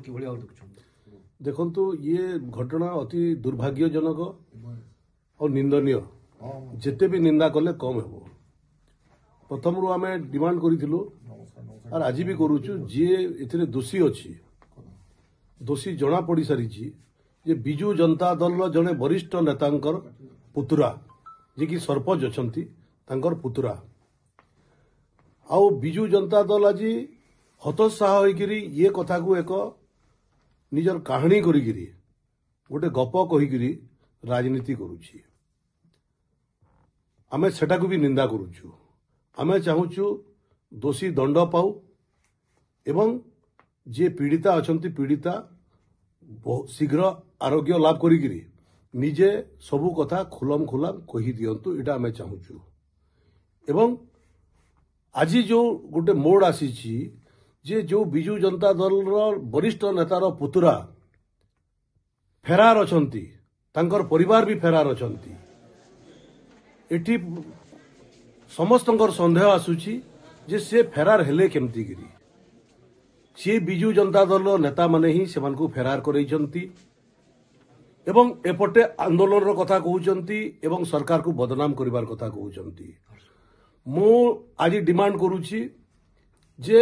किभଳି भाव देखुछन देखंतु ये घटना अति दुर्भाग्यजनक और निंदनीय जेते भी निंदा कले कम हेबो प्रथम रु आमे डिमांड करिथिलु और आज भी करूछु जे एथिरे दोषी अछि दोषी जना पड़ी सारिछि जे बिजू जनता दल जने वरिष्ठ नेतांकर पुतुरा जे कि सरपंच अछंती तांकर पुतुरा आउ बिजू जनता दल आज हतोत्साह होइकिरी ये कथा को एक निजर कहानी करिकिरी गोटे गप कहिकिरी राजनीति करुछि आमे सेटा को भी निंदा करूछु आमे चाहूछु दोषी दंड पाऊ एवं जे पीड़िता अछंती पीड़िता शीघ्र आरोग्य लाभ करिकिरी निजे सबु कथा खुलम खुलाम कहि दियंतु एटा आमे चाहूछु एवं आज जो गोटे मोड़ आसीछि जे जो बिजू जनता दल वरिष्ठ नेतार पुतुरा फेरार अछंती तांकर परिवार भी फेरार अछंती एठी समस्तंकर संदेह आसुछि जे से फेरार हेले केमती गिरी से बिजू जनता दल नेता माने ही सेमान को फेरार करैछंती एवं एपटे आंदोलन रो कथा कहउछंती एवं सरकार को बदनाम करिवार कथा कहउछंती मु आज डिमांड करूछि जे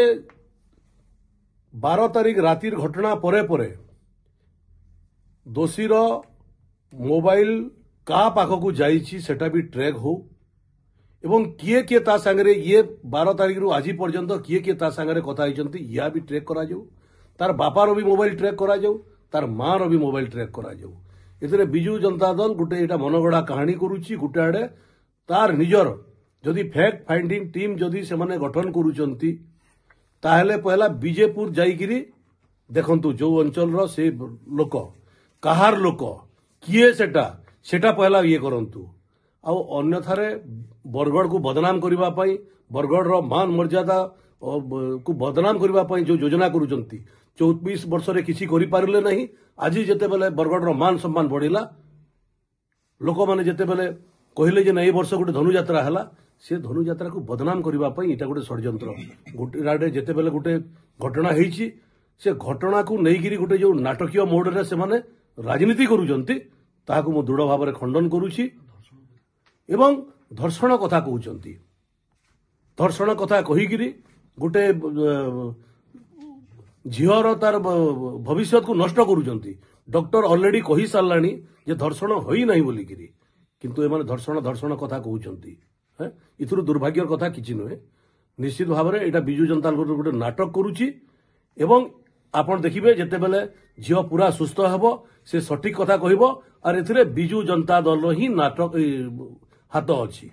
12 तारीख रातिर घटना परे परे दोषीर मोबाइल का पाखकू जाइछि सेटा भी ट्रैक हो एवं किए किए ता संगे ये 12 तारीख रु आज पर्यंत किए किए ता संगे कथा होइछंती या भी ट्रैक करा जाऊ तार बापार भी मोबाइल ट्रैक करा जाऊ तार मार भी मोबाइल ट्रैक करा जाऊ एथिरे बिजू जनता दल गोटे एटा मनगड़ा कहानी करूछि गोटे आडे तार निजर जदि फैक्ट फाइंडिंग टीम जदि से माने गठन करूचंती ताहले पहला बीजेपुर जाइकिरी देखंतु जो अंचल रो से लोक कहार लोक किए सेटा पहला ये करंतु आ अन्यथारे बरगढ़ को बदनाम करबा पई बरगढ़ रो मान मर्यादा को बदनाम करबा पई जो योजना करूचंती 24 वर्ष रे किछि करि पारले नहीं आज जेते बेले बरगढ़ रो मान सम्मान बढ़िला लोक माने जेते बेले कहले जे नहीं वर्ष गोटे धनुयात्रा हला से धनुयात्रा को बदनाम करबा पई इटा गोटे षड्यंत्र गोटे राडे जेते बेले गोटे घटना हेछि से घटना को नैगिरी गोटे जो नाटकीय मोड रे से माने राजनीति करूचंती ताहाको मु दृढ़ भाव खंडन करूछि एवं धर्षण कथा कहउचंती धर्षण कथा कहिगिरी गोटे झियर तार भविष्य को नष्ट करूचंती डॉक्टर ऑलरेडी कहि सारलानी जे धर्षण होई नाही बोलिकिरी किंतु एमाने धर्षण कथा कहउचंती है इथुर दुर्भाग्यर कथा किछि नहे निश्चित भाव में एटा बिजू जनता दल गोटे नाटक करूछि एवं आपण देखिबे जेते बेले झियो पूरा सुस्थ हेबो से सठिक कथा कहबो और एथिरे बिजू जनता दल ही नाटक हाथ अछि।